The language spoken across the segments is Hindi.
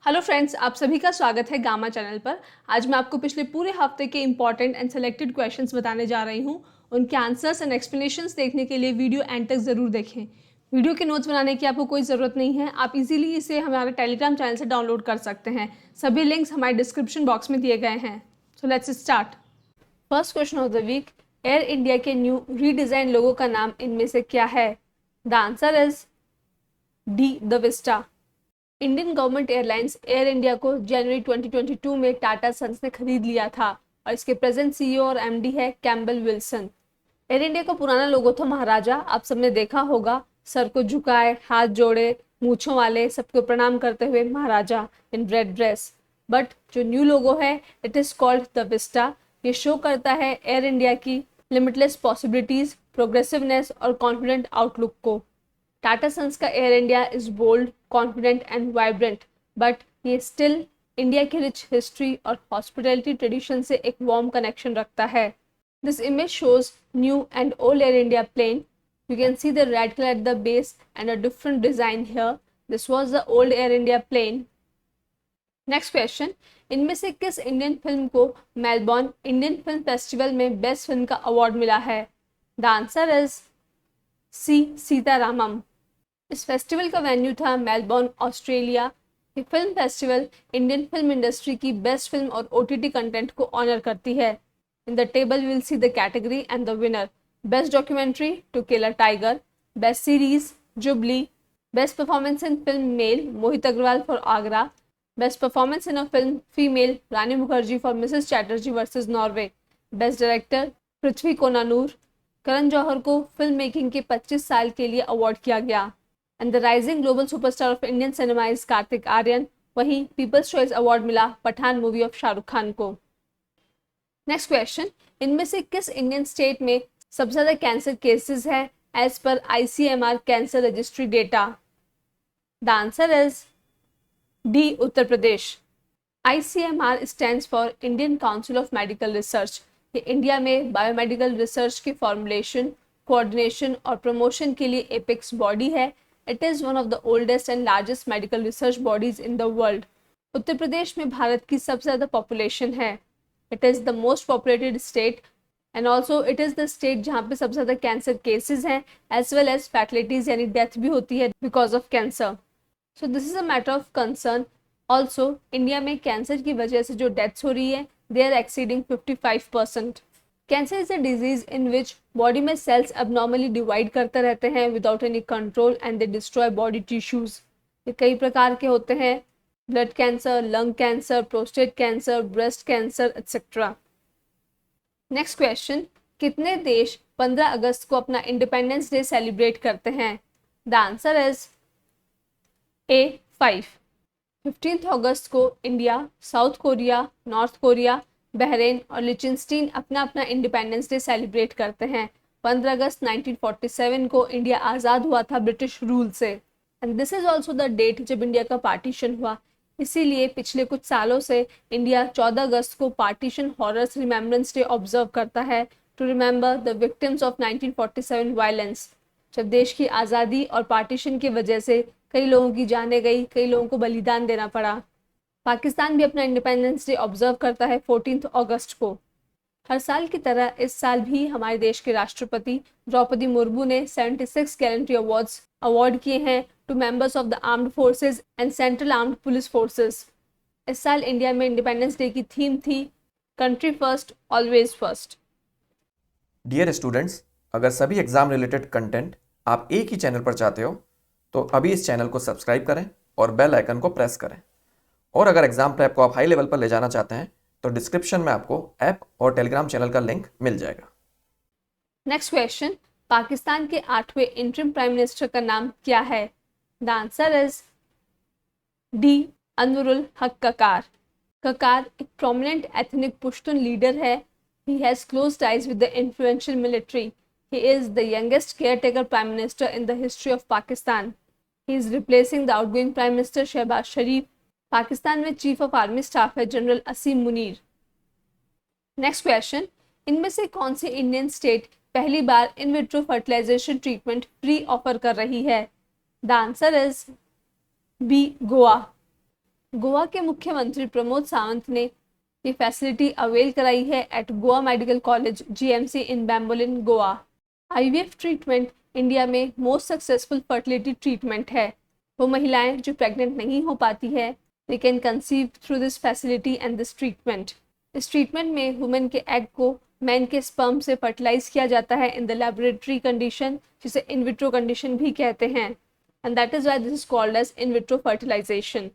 हेलो फ्रेंड्स, आप सभी का स्वागत है गामा चैनल पर। आज मैं आपको पिछले पूरे हफ्ते के इंपॉर्टेंट एंड सेलेक्टेड क्वेश्चंस बताने जा रही हूं। उनके आंसर्स एंड एक्सप्लेनेशंस देखने के लिए वीडियो एंड तक ज़रूर देखें। वीडियो के नोट्स बनाने की आपको कोई ज़रूरत नहीं है, आप इजीली इसे हमारे टेलीग्राम चैनल से डाउनलोड कर सकते हैं। सभी लिंक्स हमारे डिस्क्रिप्शन बॉक्स में दिए गए हैं। So let's start. First question of the week, air India के न्यू रीडिज़ाइन लोगो का नाम इनमें से क्या है? The answer is D, the vista. Indian government airlines air India को जनवरी 2022 में टाटा सन्स ने खरीद लिया था और इसके प्रेजेंट सीईओ और एमडी है कैम्बल विल्सन। एयर इंडिया का पुराना लोगो था महाराजा, आप सबने देखा होगा, सर को झुकाए, हाथ जोड़े, मूछों वाले, सबको प्रणाम करते हुए Maharaja in red dress. But जो न्यू लोगो है it is called the vista. ये शो करता है एयर इंडिया की लिमिटलेस पॉसिबिलिटीज, प्रोग्रेसिवनेस और कॉन्फिडेंट आउटलुक को। टाटा सन्स का air India is bold, confident and vibrant, but ये स्टिल इंडिया की रिच हिस्ट्री और हॉस्पिटैलिटी ट्रेडिशन से एक वार्म कनेक्शन रखता है। This image shows new and old air India plane. You can see the red color at the base and a different design here. This was the old Air India plane. Next question. इनमें से किस इंडियन फिल्म को मेलबॉर्न इंडियन फिल्म फेस्टिवल में बेस्ट फिल्म का अवार्ड मिला है? The answer is C, Sitaramam. इस फेस्टिवल का वेन्यू था मेलबॉर्न, ऑस्ट्रेलिया। ये film festival Indian film industry की बेस्ट फिल्म और ओटीटी कंटेंट को ऑनर करती है। In the table will see the category and the winner. Best documentary, to kill a tiger. Best series, Jubilee. Best performance in film mail, Mohit Agrawal for Agra. Best performance in a film female, Rani Mukherjee for Mrs Chatterjee versus Norway. Best director, Prithvi Konanur. Karan Johar को फिल्म मेकिंग के 25 साल के लिए अवार्ड किया गया। And the rising global superstar of Indian cinema is Kartik Aaryan. वहीं पीपल्स चॉइस अवार्ड मिला पठान मूवी ऑफ शाहरुख खान को। नेक्स्ट क्वेश्चन, इनमें से किस इंडियन स्टेट में सबसे ज्यादा कैंसर केसेस है एज पर ICMR cancer registry data? The answer is D, Uttar Pradesh. ICMR stands for Indian Council of Medical Research. ये इंडिया में बायोमेडिकल रिसर्च के फॉर्मुलेशन, कोऑर्डिनेशन और प्रमोशन के लिए एपेक्स बॉडी है। It is one of the oldest and largest medical research bodies in the world. Uttar Pradesh में भारत की सबसे ज़्यादा पॉपुलेशन है। It is the most populated state and also it is the state जहाँ पे सबसे ज़्यादा कैंसर केसेस हैं एज वेल एज फैटलिटीज़ यानी डेथ भी होती है because of cancer. So this is a matter of concern. Also India में कैंसर की वजह से जो डेथ्स हो रही है they are exceeding 55%। Cancer is a disease in which body में सेल्स abnormally डिवाइड करते रहते हैं without any control and they destroy body tissues. ये कई प्रकार के होते हैं, blood cancer, lung cancer, prostate cancer, breast cancer etcetera. Next question, कितने देश 15 अगस्त को अपना इंडिपेंडेंस डे सेलिब्रेट करते हैं? The answer is a, 5। 15 अगस्त को India, south Korea, north Korea, Bahrain और लिचनस्टीन अपना अपना इंडिपेंडेंस डे सेलिब्रेट करते हैं। 15 अगस्त 1947 को इंडिया आज़ाद हुआ था ब्रिटिश रूल से and this is also the date जब इंडिया का पार्टीशन हुआ। इसीलिए पिछले कुछ सालों से इंडिया 14 अगस्त को partition horrors remembrance day observe करता है to remember the victims of 1947 violence. जब देश की आज़ादी और पार्टीशन की वजह से कई लोगों की जानें गई, कई लोगों को बलिदान देना पड़ा। पाकिस्तान भी अपना इंडिपेंडेंस डे ऑब्जर्व करता है 14 अगस्त को। हर साल की तरह इस साल भी हमारे देश के राष्ट्रपति द्रौपदी मुर्मू ने 76 गैलेंट्री अवार्ड्स अवार्ड किए हैं to members of the armed forces and central armed police forces. इस साल इंडिया में इंडिपेंडेंस डे की थीम थी country first always first. Dear students, अगर सभी एग्जाम रिलेटेड कंटेंट आप एक ही चैनल पर चाहते हो तो अभी इस चैनल को सब्सक्राइब करें और बेल आइकन को प्रेस करें। और अगर एग्जाम प्रेप को आप हाई लेवल पर ले जाना चाहते हैं तो डिस्क्रिप्शन में आपको ऐप और टेलीग्राम चैनल का लिंक मिल जाएगा। नेक्स्ट क्वेश्चन, पाकिस्तान के 8वें इंटरिम प्राइम मिनिस्टर का नाम क्या है? The answer is D, Anwarul हक ककार। ककार एक प्रोमिनेंट एथनिक पुश्तून लीडर है। He has close ties with the influential military. He is the youngest caretaker prime minister in the history of Pakistan. He is replacing the outgoing prime minister Shehbaz Sharif. Pakistan में चीफ ऑफ आर्मी स्टाफ है general Asim Munir. Next question, इनमें से कौन सी इंडियन स्टेट पहली बार in vitro fertilization treatment free offer कर रही है? The answer is B, Goa. Goa के मुख्यमंत्री प्रमोद सावंत ने ये फैसिलिटी अवेल कराई है at Goa medical college GMC in Bambolim, Goa. IVF treatment India में मोस्ट सक्सेसफुल फर्टिलिटी ट्रीटमेंट है। वो महिलाएं जो प्रेग्नेंट नहीं हो पाती है, they can conceive through this facility and this treatment. इस ट्रीटमेंट में वुमेन के एग को मैन के स्पर्म से फर्टिलाइज किया जाता है इन द लैबोरेटरी कंडीशन, जिसे इन विट्रो कंडीशन भी कहते हैं, and that is why this is called as in vitro fertilisation.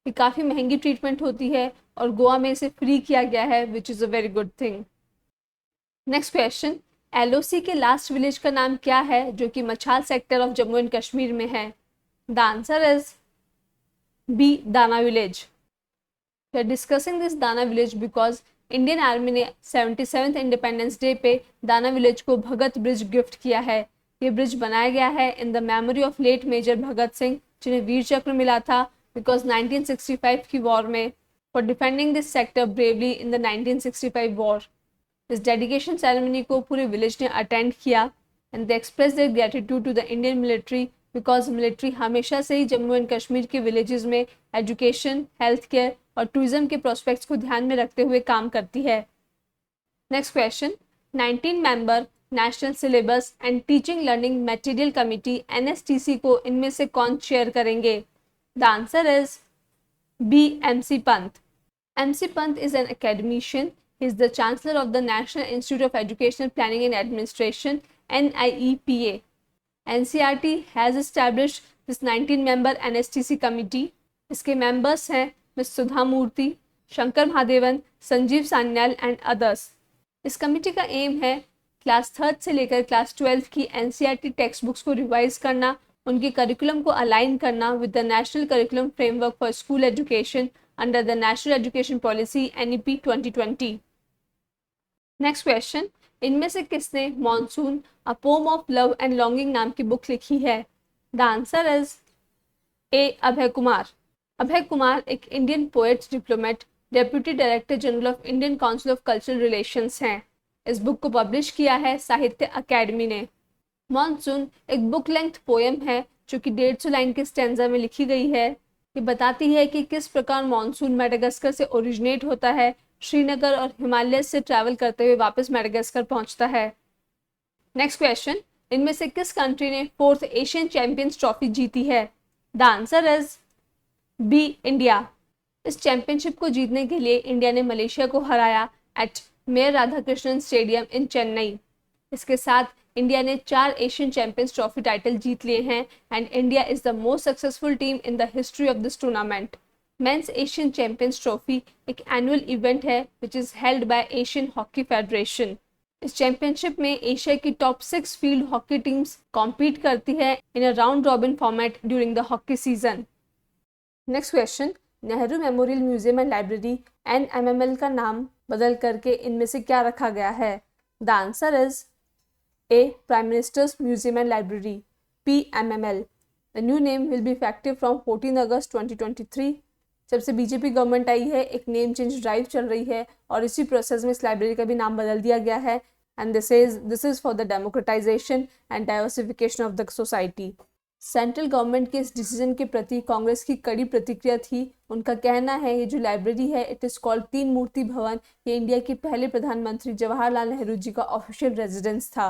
ये काफ़ी महंगी ट्रीटमेंट होती है और गोवा में इसे फ्री किया गया है, which is a very good thing. Next question, LOC के लास्ट विलेज का नाम क्या है जो कि Machal sector of Jammu and Kashmir में है? The answer is B, Dana village. We are discussing this Dana village because Indian army ने 77th इंडिपेंडेंस डे पे दाना विलेज को भगत ब्रिज गिफ्ट किया है। ये ब्रिज बनाया गया है in the memory of late major Bhagat Singh, जिन्हें वीर चक्र मिला था बिकॉज 1965 की वॉर में for defending this sector bravely in the 1965 war. इस डेडिकेशन सेरेमनी को पूरे विलेज ने अटेंड किया and they express their gratitude to the Indian military because military हमेशा से ही जम्मू एंड कश्मीर के विलेजेस में एजुकेशन, हेल्थ केयर और टूरिज्म के प्रोस्पेक्ट्स को ध्यान में रखते हुए काम करती है। Next question, 19 member national syllabus and teaching learning material committee NSTC को इनमें से कौन चेयर करेंगे? The answer is B, MC Pant. MC Pant is an academician. He is the Chancellor of the National Institute of Educational Planning and Administration, NIEPA. NCERT has established this 19-member NSTC committee. इसके members हैं miss Sudha Murty, Shankar Mahadevan, Sanjeev Sanyal and others. इस कमिटी का एम है क्लास 3rd से लेकर क्लास 12th की NCERT टेक्स्ट बुक्स को रिवाइज करना, उनके करिकुलम को अलाइन करना with the national curriculum framework for school education under the national education policy NEP 2020। Next question, इनमें से किसने monsoon a poem of love and longing नाम की बुक लिखी है? The answer is A, Abhay Kumar. Abhay Kumar एक Indian poet, diplomat, deputy director general of Indian Council of cultural relations हैं। इस बुक को पब्लिश किया है साहित्य अकेडमी ने। मॉनसून एक बुक लेंथ पोएम है जो कि 150 लाइन के स्टैंजा में लिखी गई है। ये बताती है कि किस प्रकार मॉनसून मेडागास्कर से ओरिजिनेट होता है, श्रीनगर और हिमालय से ट्रैवल करते हुए वापस मेडागास्कर पहुंचता है। नेक्स्ट क्वेश्चन, इनमें से किस कंट्री ने 4th एशियन चैंपियंस ट्रॉफी जीती है? The answer is B, India. इस चैंपियनशिप को जीतने के लिए इंडिया ने मलेशिया को हराया at mayor Radhakrishnan stadium in Chennai. इसके साथ इंडिया ने 4 एशियन चैंपियंस ट्रॉफी टाइटल जीत लिए हैं and India is the most successful team in the history of this tournament. Men's Asian champions trophy एक एनुअल इवेंट है which is held by Asian hockey federation. इस चैंपियनशिप में एशिया की top 6 field hockey teams compete करती है in a round robin format during the hockey season. Next question, Nehru memorial museum and library NMML का नाम बदल करके इनमें से क्या रखा गया है? The answer is A, prime ministers museum and library, PMML। The new name will be effective from 14 अगस्त 2023। जब से बीजेपी गवर्नमेंट आई है एक नेम चेंज ड्राइव चल रही है और इसी प्रोसेस में इस लाइब्रेरी का भी नाम बदल दिया गया है and this is for the democratisation and diversification of the society. Central government के इस डिसीजन के प्रति कांग्रेस की कड़ी प्रतिक्रिया थी। उनका कहना है ये जो लाइब्रेरी है इट इज कॉल्ड 3 मूर्ति भवन, ये इंडिया के पहले प्रधानमंत्री जवाहरलाल नेहरू जी का ऑफिशियल रेजिडेंस था।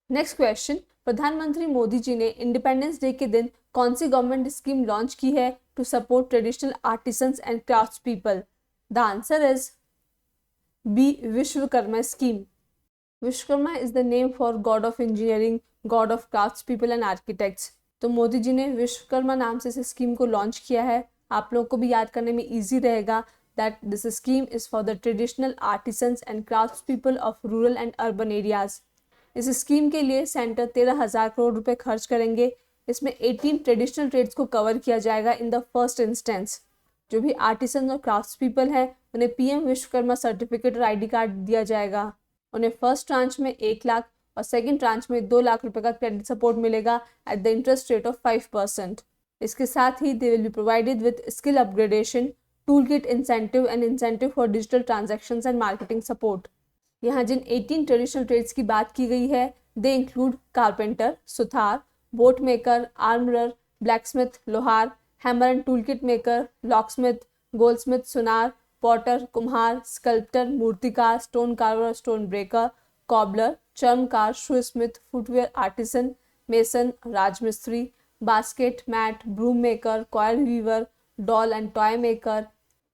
नेक्स्ट क्वेश्चन, प्रधानमंत्री मोदी जी ने इंडिपेंडेंस डे के दिन कौन सी गवर्नमेंट स्कीम लॉन्च की है to support traditional artisans and crafts people? The answer is B, Vishwakarma scheme. Vishwakarma is the name for god of engineering, god of crafts people and architects. तो मोदी जी ने विश्वकर्मा नाम से इस स्कीम को लॉन्च किया है। आप लोगों को भी याद करने में ईजी रहेगा that this scheme is for the traditional artisans and crafts people of rural and urban areas. इस स्कीम के लिए सेंटर 13,000 करोड़ रुपए खर्च करेंगे। इसमें 18 ट्रेडिशनल ट्रेड्स को कवर किया जाएगा इन द फर्स्ट इंस्टेंस। जो भी आर्टिसन और क्राफ्ट्स पीपल हैं उन्हें PM विश्वकर्मा सर्टिफिकेट और ID कार्ड दिया जाएगा। उन्हें फर्स्ट ट्रांच में 1 लाख और सेकेंड ट्रांच में 2 लाख रुपए का क्रेडिट सपोर्ट मिलेगा at the interest rate of 5%। इसके साथ ही they will be provided with skill upgradation, tool kit incentive and incentive for digital transactions and marketing support. यहाँ जिन 18 ट्रेडिशनल ट्रेड्स की बात की गई है they include carpenter, suthar, boat maker, armourer, blacksmith, lohar, hammer and tool kit maker, locksmith, goldsmith, sunar, potter, kumhar, sculptor, murtikar, stone carver, stone breaker, cobbler, charmakar, shoe smith, footwear artisan, mason, rajmistri, basket, mat, broom maker, coir weaver, doll and toy maker,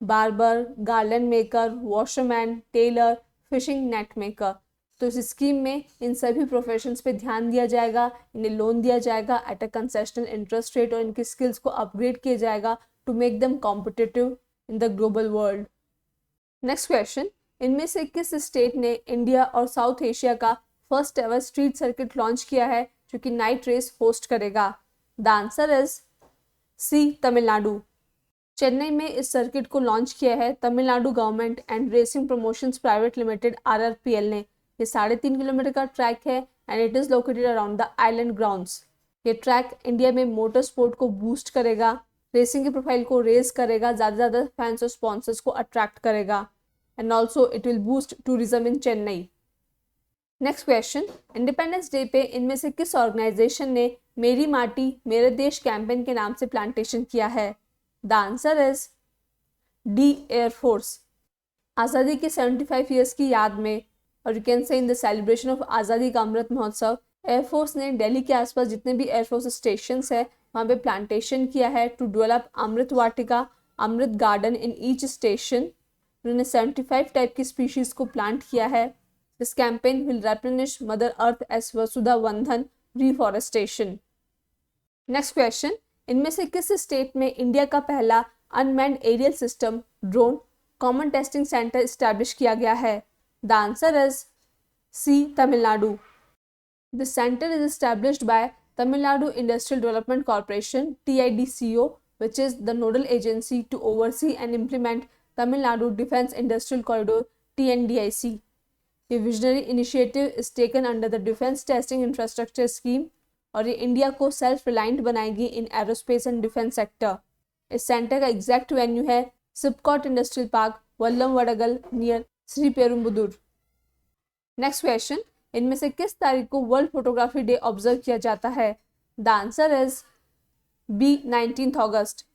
barber, garland maker, washerman, tailor, fishing net maker. तो इस स्कीम में इन सभी प्रोफेशंस पे ध्यान दिया जाएगा, इन्हें लोन दिया जाएगा at a concessional interest rate और इनकी स्किल्स को अपग्रेड किया जाएगा to make them competitive in the global world. Next question, इनमें से किस स्टेट ने इंडिया और साउथ एशिया का first ever street circuit launch किया है जो कि नाइट रेस होस्ट करेगा? The answer is C, Tamil Nadu. Chennai में इस सर्किट को लॉन्च किया है Tamil Nadu government and racing promotions private limited RRPL ने। ये 3.5 किलोमीटर का ट्रैक है and it is located around the island grounds. ये ट्रैक इंडिया में मोटर स्पोर्ट को बूस्ट करेगा, रेसिंग की प्रोफाइल को रेज करेगा, ज़्यादा फैंस और स्पॉन्सर्स को अट्रैक्ट करेगा and also it will boost tourism in Chennai. Next question, independence day पे इनमें से किस ऑर्गेनाइजेशन ने मेरी माटी मेरे देश कैंपेन के नाम से प्लांटेशन किया है? The answer is D, air force. आज़ादी के 75 ईयर्स की याद में और you can say in the celebration of आज़ादी का अमृत महोत्सव, एयरफोर्स ने दिल्ली के आसपास जितने भी एयरफोर्स स्टेशंस है वहाँ पे प्लांटेशन किया है to develop Amrit Vatika, Amrit garden in each station. उन्होंने 75 टाइप की स्पीशीज को प्लांट किया है। This campaign will replenish mother earth as Vasudha Vandan reforestation. Next question, इनमें से किस स्टेट में इंडिया का पहला unmanned aerial system drone common testing centre establish किया गया है? The answer is C, Tamil Nadu. This centre is established by Tamil Nadu Industrial Development Corporation TIDCO, which is the nodal agency to oversee and implement Tamil Nadu Defence Industrial Corridor TNDIC. ये visionary initiative is taken under the defence testing infrastructure scheme और ये इंडिया को सेल्फ रिलायंट बनाएगी in aerospace and defence sector. इस सेंटर का एग्जैक्ट वेन्यू है SIPCOT industrial park, Vallam Vadagal near Sriperumbudur. Next question, इनमें से किस तारीख को वर्ल्ड फोटोग्राफी डे ऑब्जर्व किया जाता है? The answer is B, 19 August.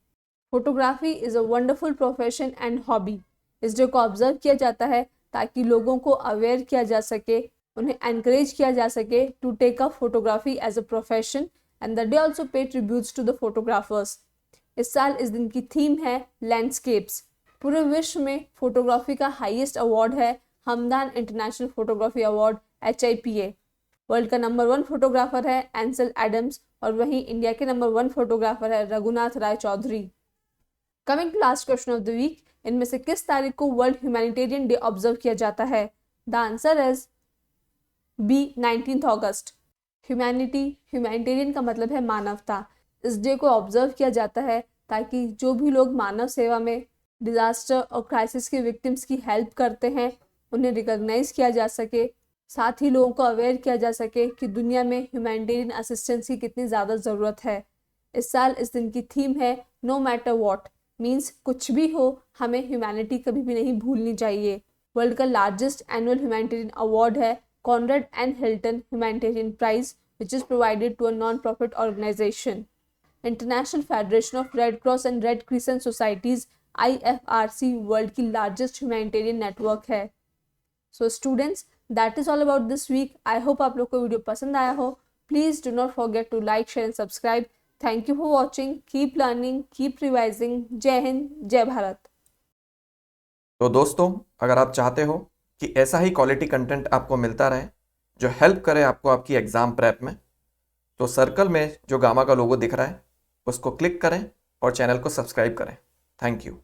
Photography is a wonderful profession and hobby. इस डे को ऑब्जर्व किया जाता है ताकि लोगों को अवेयर किया जा सके, उन्हें एनकरेज किया जा सके to take up photography as a profession and the day also pay tributes to the photographers. इस साल इस दिन की थीम है लैंडस्केप्स। पूरे विश्व में फोटोग्राफी का हाईएस्ट अवार्ड है Hamdan International Photography Award HIPA। World का नंबर 1 फोटोग्राफर है एंसल एडम्स और वहीं इंडिया के नंबर 1 फोटोग्राफर है Raghunath Rai Chowdhury. Coming to last question of the week, इनमें से किस तारीख को वर्ल्ड ह्यूमैनिटेरियन डे ऑब्जर्व किया जाता है? The answer is B, 19 August. Humanitarian का मतलब है मानवता। इस डे को ऑब्जर्व किया जाता है ताकि जो भी लोग मानव सेवा में डिजास्टर और क्राइसिस के विक्टिम्स की हेल्प करते हैं उन्हें रिकॉग्नाइज किया जा सके, साथ ही लोगों को अवेयर किया जा सके कि दुनिया में ह्यूमैनिटेरियन असिस्टेंस की कितनी ज़्यादा ज़रूरत है। इस साल इस दिन की थीम है नो मैटर वॉट, मीन्स कुछ भी हो हमें ह्यूमैनिटी कभी भी नहीं भूलनी चाहिए। वर्ल्ड का लार्जेस्ट एनुअल ह्यूमैनिटेरियन अवार्ड है Conrad and Hilton humanitarian prize which is provided to a non profit organisation. International federation of red cross and red crescent societies IFRC world की लार्जेस्ट ह्यूमैनिटेरियन नेटवर्क है। So students, that is all about this week. I hope आप लोग को वीडियो पसंद आया हो। Please do not forget to like, share and subscribe. Thank you for watching. Keep learning, keep revising. जय हिंद, जय भारत। तो दोस्तों, अगर आप चाहते हो कि ऐसा ही क्वालिटी कंटेंट आपको मिलता रहे जो हेल्प करे आपको आपकी एग्ज़ाम प्रेप में, तो सर्कल में जो गामा का लोगो दिख रहा है उसको क्लिक करें और चैनल को सब्सक्राइब करें। Thank you.